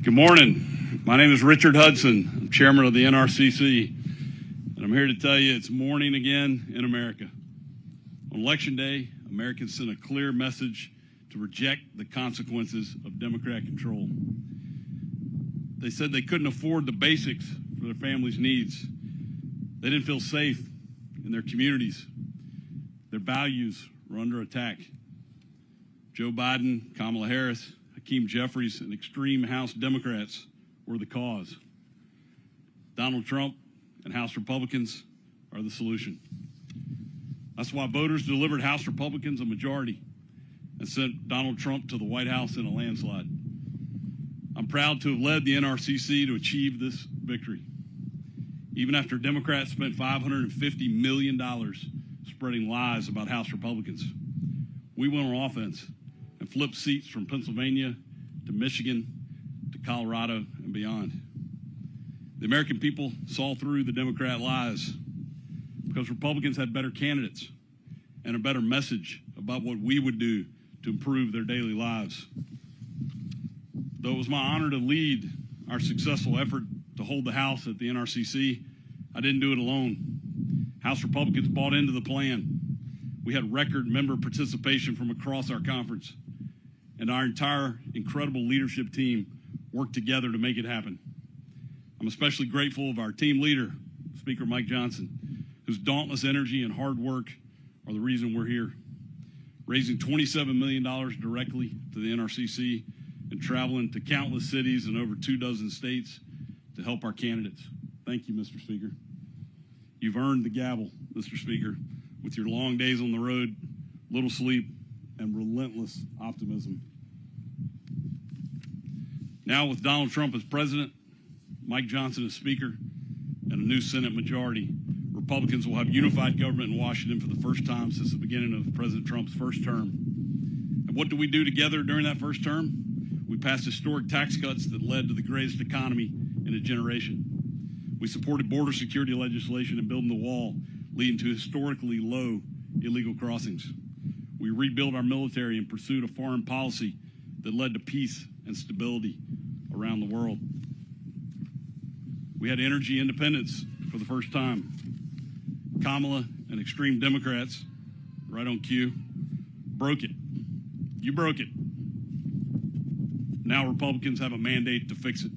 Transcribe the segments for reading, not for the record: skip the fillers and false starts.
Good morning. My name is Richard Hudson. I'm chairman of the NRCC, and I'm here to tell you it's morning again in America. On Election Day, Americans sent a clear message to reject the consequences of Democrat control. They said they couldn't afford the basics for their families' needs. They didn't feel safe in their communities. Their values were under attack. Joe Biden, Kamala Harris, Hakeem Jeffries, and extreme House Democrats were the cause. Donald Trump and House Republicans are the solution. That's why voters delivered House Republicans a majority and sent Donald Trump to the White House in a landslide. I'm proud to have led the NRCC to achieve this victory. Even after Democrats spent $550 million spreading lies about House Republicans, we went on offense and flipped seats from Pennsylvania to Michigan to Colorado and beyond. The American people saw through the Democrat lies because Republicans had better candidates and a better message about what we would do to improve their daily lives. Though it was my honor to lead our successful effort to hold the House at the NRCC, I didn't do it alone. House Republicans bought into the plan. We had record member participation from across our conference, and our entire incredible leadership team worked together to make it happen. I'm especially grateful of our team leader, Speaker Mike Johnson, whose dauntless energy and hard work are the reason we're here, raising $27 million directly to the NRCC and traveling to countless cities in over 24 states to help our candidates. Thank you, Mr. Speaker. You've earned the gavel, Mr. Speaker, with your long days on the road, little sleep, and relentless optimism. Now, with Donald Trump as president, Mike Johnson as speaker, and a new Senate majority, Republicans will have unified government in Washington for the first time since the beginning of President Trump's first term. And what did we do together during that first term? We passed historic tax cuts that led to the greatest economy in a generation. We supported border security legislation and building the wall, leading to historically low illegal crossings. We rebuilt our military in pursuit of foreign policy that led to peace and stability around the world. We had energy independence for the first time. Kamala and extreme Democrats, right on cue, broke it. You broke it. Now Republicans have a mandate to fix it.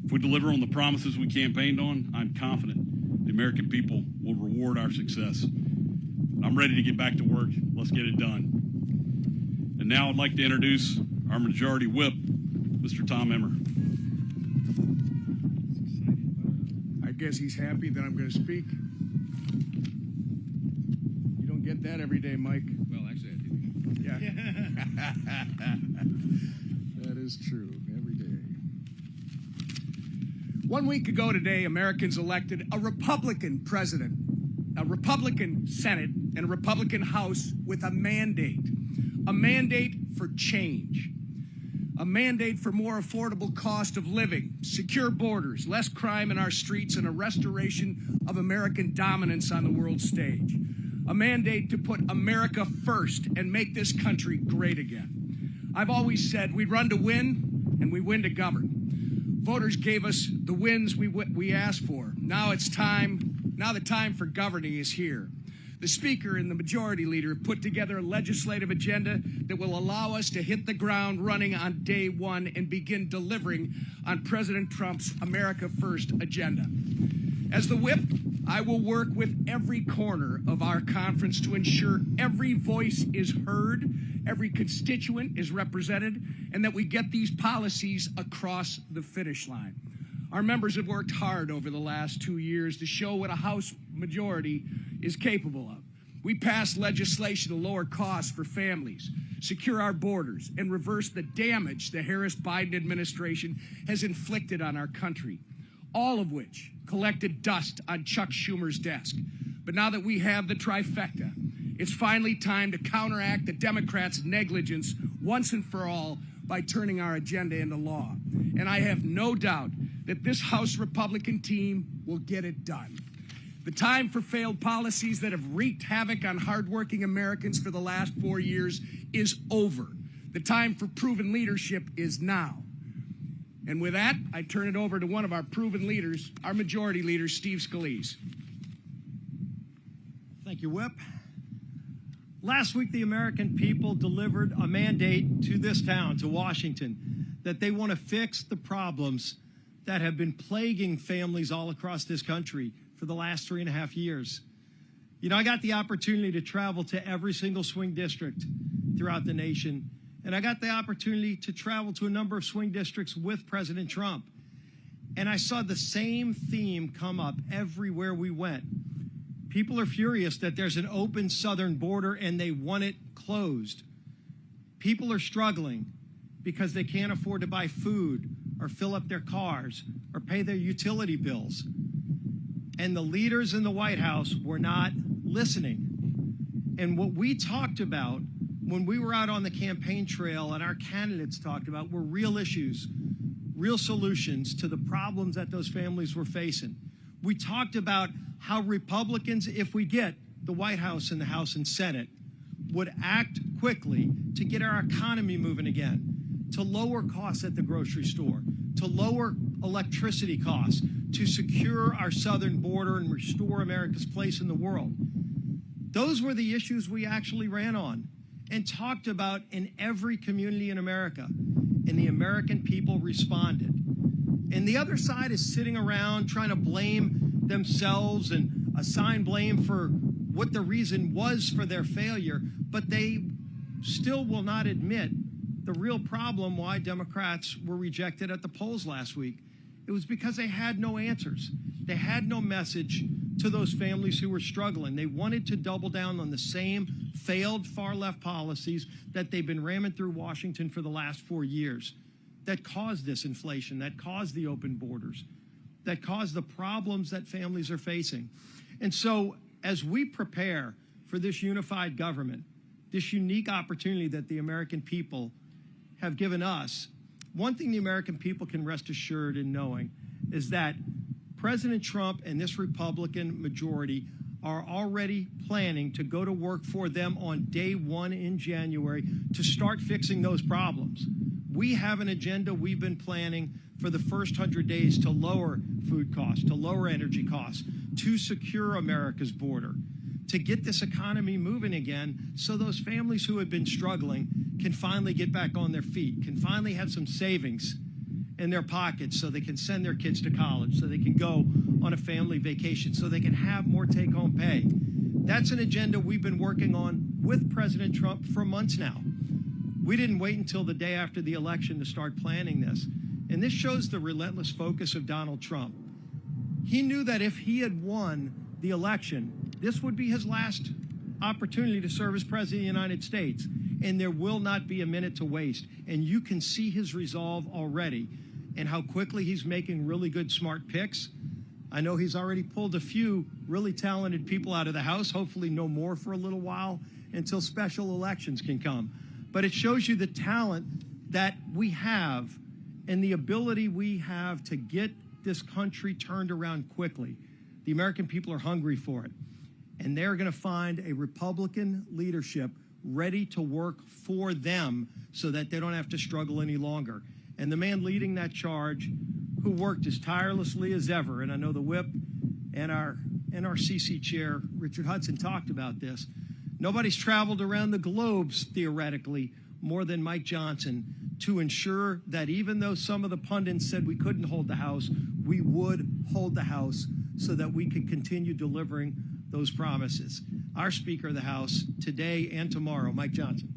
If we deliver on the promises we campaigned on, I'm confident the American people will reward our success. I'm ready to get back to work. Let's get it done. And now I'd like to introduce our Majority Whip, Mr. Tom Emmer. I guess he's happy that I'm going to speak. You don't get that every day, Mike. Well, actually, I do. Yeah. That is true, every day. 1 week ago today, Americans elected a Republican president, a Republican Senate, and a Republican House with a mandate for change. A mandate for more affordable cost of living, secure borders, less crime in our streets, and a restoration of American dominance on the world stage. A mandate to put America first and make this country great again. I've always said we run to win and we win to govern. Voters gave us the wins we asked for. Now the time for governing is here. The Speaker and the Majority Leader have put together a legislative agenda that will allow us to hit the ground running on day one and begin delivering on President Trump's America First agenda. As the whip, I will work with every corner of our conference to ensure every voice is heard, every constituent is represented, and that we get these policies across the finish line. Our members have worked hard over the last 2 years to show what a House majority is capable of. We passed legislation to lower costs for families, secure our borders, and reverse the damage the Harris-Biden administration has inflicted on our country, all of which collected dust on Chuck Schumer's desk. But now that we have the trifecta, it's finally time to counteract the Democrats' negligence once and for all by turning our agenda into law. And I have no doubt that this House Republican team will get it done. The time for failed policies that have wreaked havoc on hardworking Americans for the last 4 years is over. The time for proven leadership is now. And with that, I turn it over to one of our proven leaders, our majority leader, Steve Scalise. Thank you, Whip. Last week, the American people delivered a mandate to this town, to Washington, that they want to fix the problems that have been plaguing families all across this country for the last 3.5 years. You know, I got the opportunity to travel to every single swing district throughout the nation, and I got the opportunity to travel to a number of swing districts with President Trump. And I saw the same theme come up everywhere we went. People are furious that there's an open southern border and they want it closed. People are struggling because they can't afford to buy food or fill up their cars or pay their utility bills. And the leaders in the White House were not listening. And what we talked about when we were out on the campaign trail and our candidates talked about were real issues, real solutions to the problems that those families were facing. We talked about how Republicans, if we get the White House and the House and Senate, would act quickly to get our economy moving again, to lower costs at the grocery store, to lower electricity costs, to secure our southern border and restore America's place in the world. Those were the issues we actually ran on and talked about in every community in America, and the American people responded. And the other side is sitting around trying to blame themselves and assign blame for what the reason was for their failure, but they still will not admit the real problem why Democrats were rejected at the polls last week. It was because they had no answers. They had no message to those families who were struggling. They wanted to double down on the same failed far-left policies that they've been ramming through Washington for the last 4 years that caused this inflation, that caused the open borders, that caused the problems that families are facing. And so as we prepare for this unified government, this unique opportunity that the American people have given us, one thing the American people can rest assured in knowing is that President Trump and this Republican majority are already planning to go to work for them on day one in January to start fixing those problems. We have an agenda we've been planning for the first 100 days to lower food costs, to lower energy costs, to secure America's border, to get this economy moving again so those families who have been struggling can finally get back on their feet, can finally have some savings in their pockets so they can send their kids to college, so they can go on a family vacation, so they can have more take-home pay. That's an agenda we've been working on with President Trump for months now. We didn't wait until the day after the election to start planning this. And this shows the relentless focus of Donald Trump. He knew that if he had won the election, this would be his last opportunity to serve as President of the United States. And there will not be a minute to waste. And you can see his resolve already and how quickly he's making really good, smart picks. I know he's already pulled a few really talented people out of the House, hopefully no more for a little while until special elections can come. But it shows you the talent that we have and the ability we have to get this country turned around quickly. The American people are hungry for it. And they're going to find a Republican leadership ready to work for them so that they don't have to struggle any longer. And the man leading that charge, who worked as tirelessly as ever, and I know the Whip and our NRCC chair, Richard Hudson, talked about this. Nobody's traveled around the globe, theoretically, more than Mike Johnson to ensure that even though some of the pundits said we couldn't hold the House, we would hold the House so that we could continue delivering those promises. Our Speaker of the House today and tomorrow, Mike Johnson.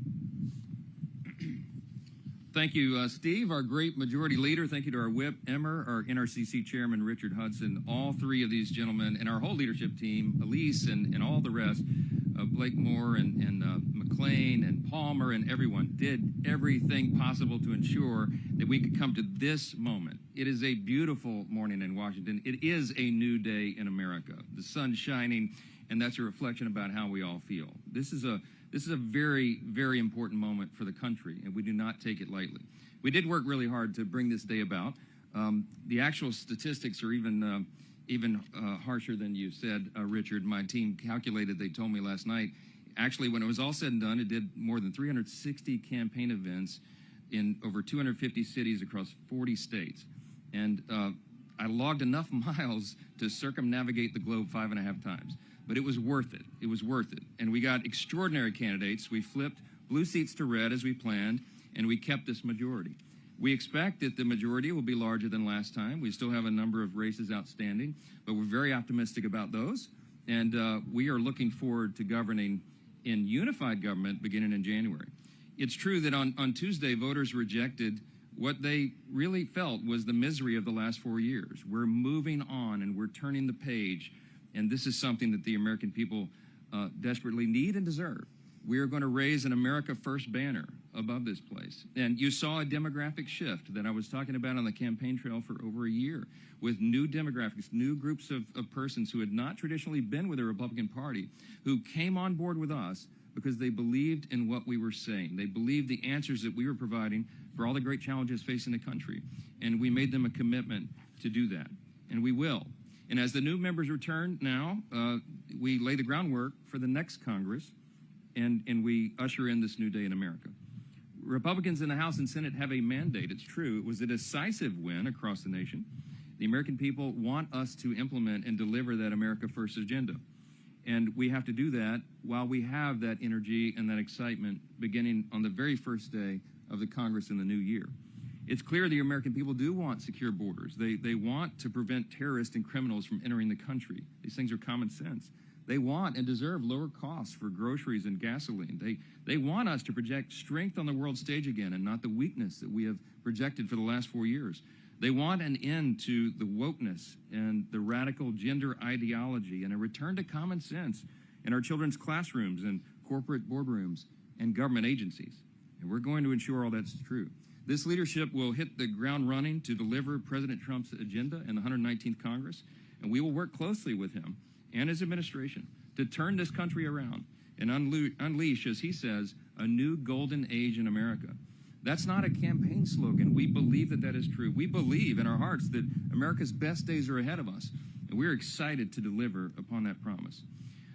Thank you, Steve, our great majority leader. Thank you to our Whip, Emmer, our NRCC chairman, Richard Hudson, all three of these gentlemen, and our whole leadership team, Elise and all the rest, Blake Moore and McLean and Palmer and everyone did everything possible to ensure that we could come to this moment. It is a beautiful morning in Washington. It is a new day in America. The sun's shining, and that's a reflection about how we all feel. This is a very, very important moment for the country, and we do not take it lightly. We did work really hard to bring this day about. The actual statistics are even harsher than you said, Richard. My team calculated, they told me last night, actually when it was all said and done, it did more than 360 campaign events in over 250 cities across 40 states. And I logged enough miles to circumnavigate the globe 5.5 times. But it was worth it. It was worth it. And we got extraordinary candidates. We flipped blue seats to red as we planned, and we kept this majority. We expect that the majority will be larger than last time. We still have a number of races outstanding, but we're very optimistic about those. And we are looking forward to governing in unified government beginning in January. It's true that on Tuesday, voters rejected what they really felt was the misery of the last 4 years. We're moving on and we're turning the page, and this is something that the American people desperately need and deserve. We are going to raise an America First banner above this place. And you saw a demographic shift that I was talking about on the campaign trail for over a year, with new demographics, new groups of persons who had not traditionally been with the Republican Party, who came on board with us because they believed in what we were saying. They believed the answers that we were providing for all the great challenges facing the country. And we made them a commitment to do that. And we will. And as the new members return now, we lay the groundwork for the next Congress, and we usher in this new day in America. Republicans in the House and Senate have a mandate. It's true. It was a decisive win across the nation. The American people want us to implement and deliver that America First agenda. And we have to do that while we have that energy and that excitement beginning on the very first day of the Congress in the new year. It's clear the American people do want secure borders. They want to prevent terrorists and criminals from entering the country. These things are common sense. They want and deserve lower costs for groceries and gasoline. They want us to project strength on the world stage again and not the weakness that we have projected for the last 4 years. They want an end to the wokeness and the radical gender ideology and a return to common sense in our children's classrooms and corporate boardrooms and government agencies. And we're going to ensure all that's true. This leadership will hit the ground running to deliver President Trump's agenda in the 119th Congress, and we will work closely with him and his administration to turn this country around and unleash, as he says, a new golden age in America. That's not a campaign slogan. We believe that that is true. We believe in our hearts that America's best days are ahead of us, and we're excited to deliver upon that promise.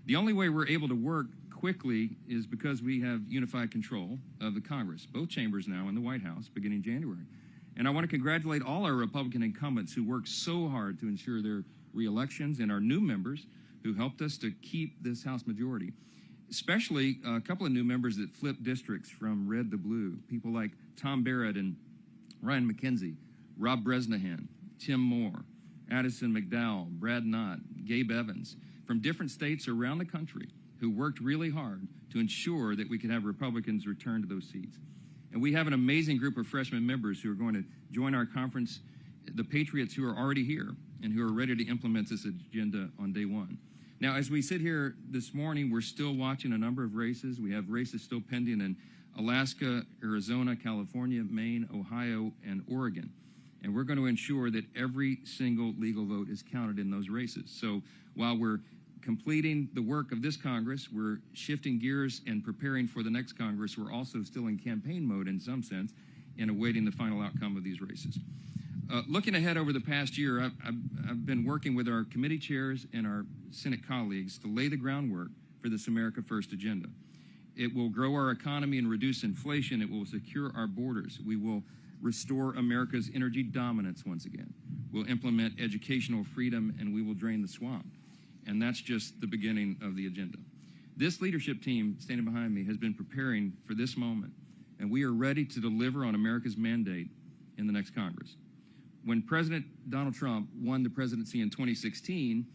The only way we're able to work quickly is because we have unified control of the Congress, both chambers now in the White House, beginning January. And I want to congratulate all our Republican incumbents who worked so hard to ensure their re-elections and our new members who helped us to keep this House majority, especially a couple of new members that flipped districts from red to blue, people like Tom Barrett and Ryan McKenzie, Rob Bresnahan, Tim Moore, Addison McDowell, Brad Knott, Gabe Evans, from different states around the country who worked really hard to ensure that we could have Republicans return to those seats. And we have an amazing group of freshman members who are going to join our conference, the Patriots who are already here and who are ready to implement this agenda on day one. Now, as we sit here this morning, we're still watching a number of races. We have races still pending in Alaska, Arizona, California, Maine, Ohio, and Oregon. And we're going to ensure that every single legal vote is counted in those races. So while we're completing the work of this Congress, we're shifting gears and preparing for the next Congress. We're also still in campaign mode in some sense and awaiting the final outcome of these races. Looking ahead over the past year, I've been working with our committee chairs and our Senate colleagues to lay the groundwork for this America First agenda. It will grow our economy and reduce inflation. It will secure our borders. We will restore America's energy dominance once again. We'll implement educational freedom, and we will drain the swamp. And that's just the beginning of the agenda. This leadership team standing behind me has been preparing for this moment, and we are ready to deliver on America's mandate in the next Congress. When President Donald Trump won the presidency in 2016,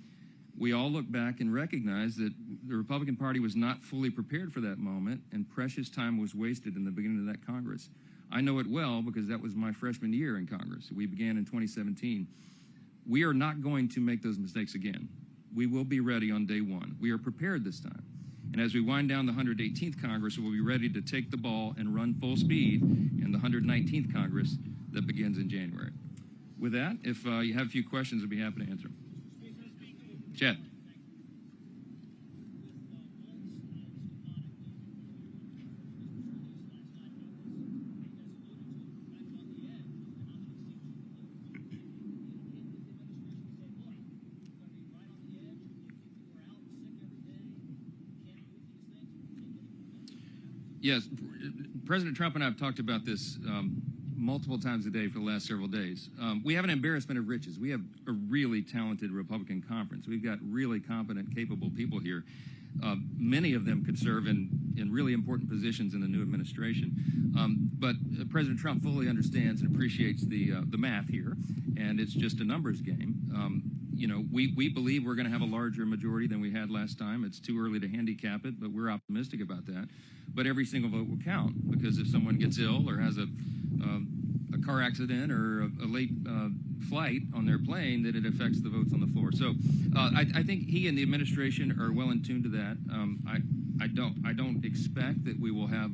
we all look back and recognize that the Republican Party was not fully prepared for that moment, and precious time was wasted in the beginning of that Congress. I know it well because that was my freshman year in Congress. We began in 2017. We are not going to make those mistakes again. We will be ready on day one. We are prepared this time. And as we wind down the 118th Congress, we'll be ready to take the ball and run full speed in the 119th Congress that begins in January. With that, if you have a few questions, I'll be happy to answer them. Chad. Yes, President Trump and I have talked about this multiple times a day for the last several days. We have an embarrassment of riches. We have a really talented Republican conference. We've got really competent, capable people here. Many of them could serve in really important positions in the new administration. But President Trump fully understands and appreciates the math here, and it's just a numbers game. You know, we believe we're going to have a larger majority than we had last time. It's too early to handicap it, but we're optimistic about that. But every single vote will count, because if someone gets ill or has a car accident or a late flight on their plane, that it affects the votes on the floor. So I think he and the administration are well in tune to that. I don't expect that we will have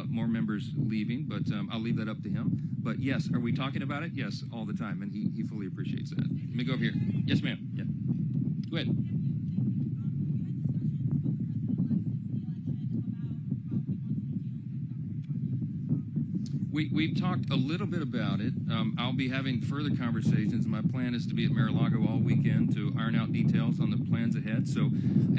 more members leaving, but I'll leave that up to him. But yes, are we talking about it? Yes, all the time, and he fully appreciates that. Let me go over here. Yes, ma'am. Yeah. Go ahead. We've talked a little bit about it. I'll be having further conversations. My plan is to be at Mar-a-Lago all weekend to iron out details on the plans ahead. So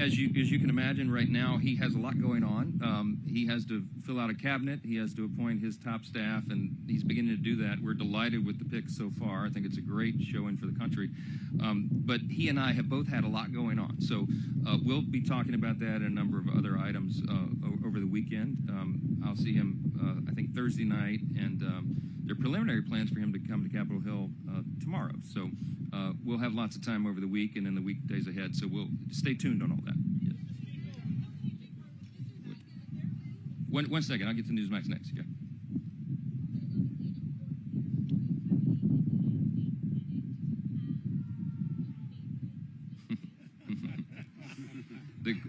as you can imagine, right now he has a lot going on. He has to fill out a cabinet. He has to appoint his top staff, and he's beginning to do that. We're delighted with the picks so far. I think it's a great showing for the country. But he and I have both had a lot going on. So we'll be talking about that and a number of other items over the weekend. I'll see him, I think, Thursday night, and there are preliminary plans for him to come to Capitol Hill tomorrow. So we'll have lots of time over the week and in the weekdays ahead, so we'll stay tuned on all that. Yes. One second, I'll get to Newsmax next. Yeah.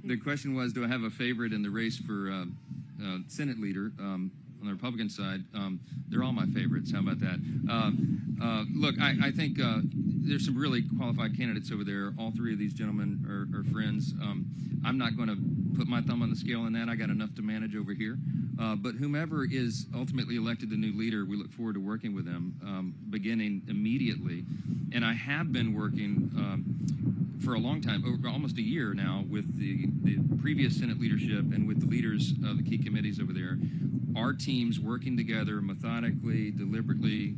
The question was, do I have a favorite in the race for Senate leader on the Republican side? They're all my favorites. How about that? Look, I think there's some really qualified candidates over there. All three of these gentlemen are friends. I'm not going to put my thumb on the scale on that. I got enough to manage over here. But whomever is ultimately elected the new leader, we look forward to working with them, beginning immediately. And I have been working for a long time, over almost a year now, with the previous Senate leadership and with the leaders of the key committees over there. Our teams working together methodically, deliberately,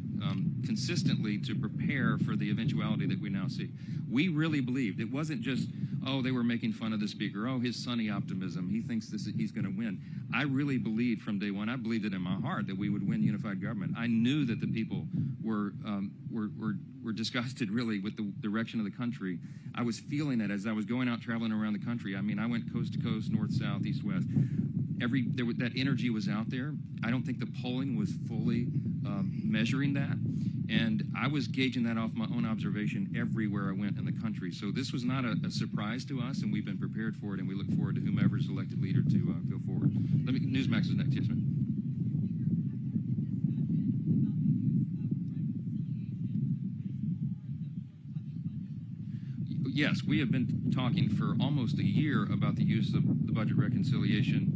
consistently to prepare for the eventuality that we now see. We really believed it wasn't just, oh, they were making fun of the speaker, oh, his sunny optimism, he thinks he's going to win. I really believed from day one, I believed it in my heart, that we would win unified government. I knew that the people were disgusted really with the direction of the country. I was feeling it as I was going out traveling around the country. I mean, I went coast to coast, north, south, east, west. That energy was out there. I don't think the polling was fully measuring that. And I was gauging that off my own observation everywhere I went in the country. So this was not a surprise to us, and we've been prepared for it, and we look forward to whomever's elected leader to go forward. Newsmax is next. Yes, ma'am. Yes, we have been talking for almost a year about the use of the budget reconciliation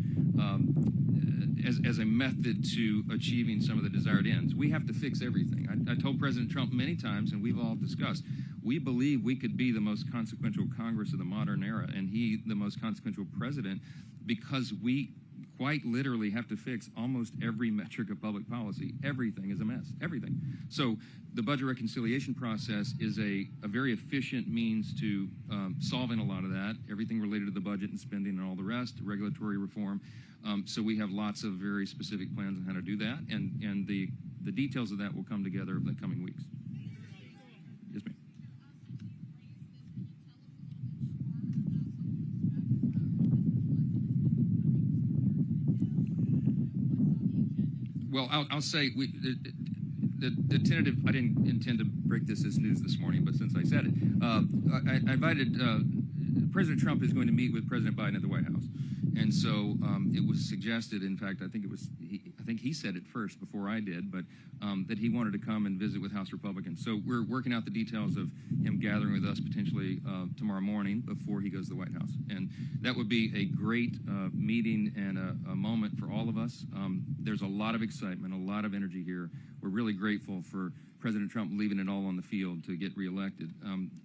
as a method to achieving some of the desired ends. We have to fix everything. I told President Trump many times, and we've all discussed, we believe we could be the most consequential Congress of the modern era, and he the most consequential president, because we quite literally have to fix almost every metric of public policy. Everything is a mess, everything. So the budget reconciliation process is a very efficient means to solving a lot of that, everything related to the budget and spending and all the rest, regulatory reform. So we have lots of very specific plans on how to do that, and the details of that will come together in the coming weeks. Yes, ma'am. Well, I'll say the tentative. I didn't intend to break this as news this morning, but since I said it, I invited President Trump is going to meet with President Biden at the White House, and so it was suggested. In fact, I think he said it first before I did, but that he wanted to come and visit with House Republicans. So we're working out the details of him gathering with us potentially tomorrow morning before he goes to the White House, and that would be a great meeting and a moment for all of us. There's a lot of excitement, a lot of energy here. We're really grateful for President Trump leaving it all on the field to get reelected.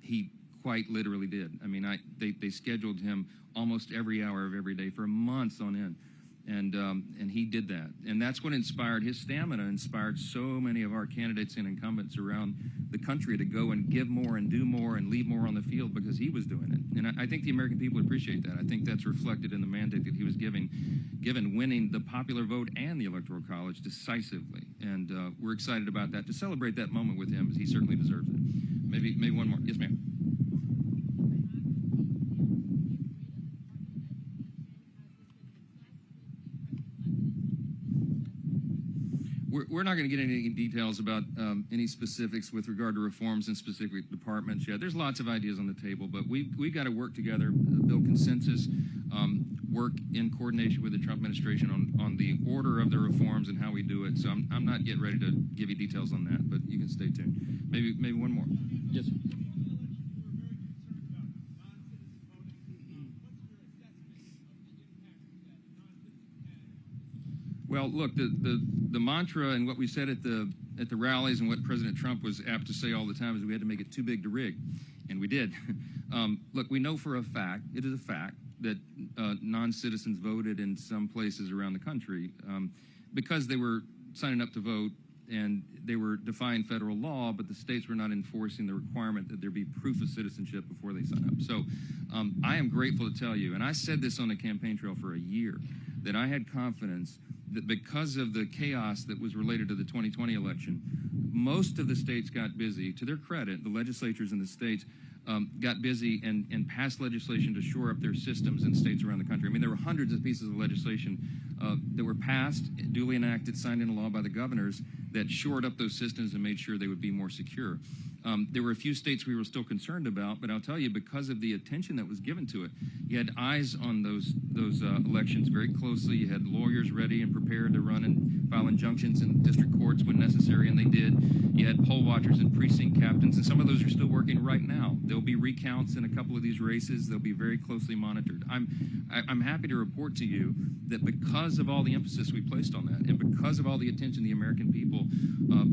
He quite literally did. I mean, they scheduled him almost every hour of every day for months on end. And he did that. And that's what inspired his stamina, inspired so many of our candidates and incumbents around the country to go and give more and do more and leave more on the field because he was doing it. And I think the American people appreciate that. I think that's reflected in the mandate that he was given winning the popular vote and the Electoral College decisively. And we're excited about that, to celebrate that moment with him, as he certainly deserves it. Maybe one more. Yes, ma'am. We're not going to get into any details about any specifics with regard to reforms in specific departments yet. There's lots of ideas on the table, but we've got to work together, build consensus, work in coordination with the Trump administration on the order of the reforms and how we do it. So I'm not yet ready to give you details on that, but you can stay tuned. Maybe one more. Yes, sir. Well, look, the mantra and what we said at the rallies and what President Trump was apt to say all the time is we had to make it too big to rig, and we did. Look, we know for a fact, it is a fact, that non-citizens voted in some places around the country because they were signing up to vote and they were defying federal law, but the states were not enforcing the requirement that there be proof of citizenship before they sign up. So I am grateful to tell you, and I said this on the campaign trail for a year, that I had confidence that because of the chaos that was related to the 2020 election, most of the states got busy. To their credit, the legislatures in the states got busy and passed legislation to shore up their systems in states around the country. I mean, there were hundreds of pieces of legislation that were passed, duly enacted, signed into law by the governors that shored up those systems and made sure they would be more secure. There were a few states we were still concerned about, but I'll tell you, because of the attention that was given to it, you had eyes on those elections very closely. You had lawyers ready and prepared to run and file injunctions in district courts when necessary, and they did. You had poll watchers and precinct captains, and some of those are still working right now. There'll be recounts in a couple of these races. They'll be very closely monitored. I'm happy to report to you that because of all the emphasis we placed on that, and because of all the attention the American people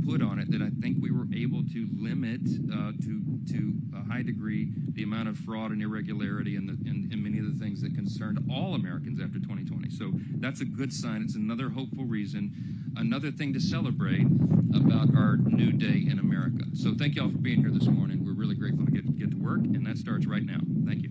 put on it, that I think we were able to limit to a high degree the amount of fraud and irregularity and many of the things that concerned all Americans after 2020. So that's a good sign. It's another hopeful reason, another thing to celebrate about our new day in America. So thank you all for being here this morning. We're really grateful to get to work, and that starts right now. Thank you.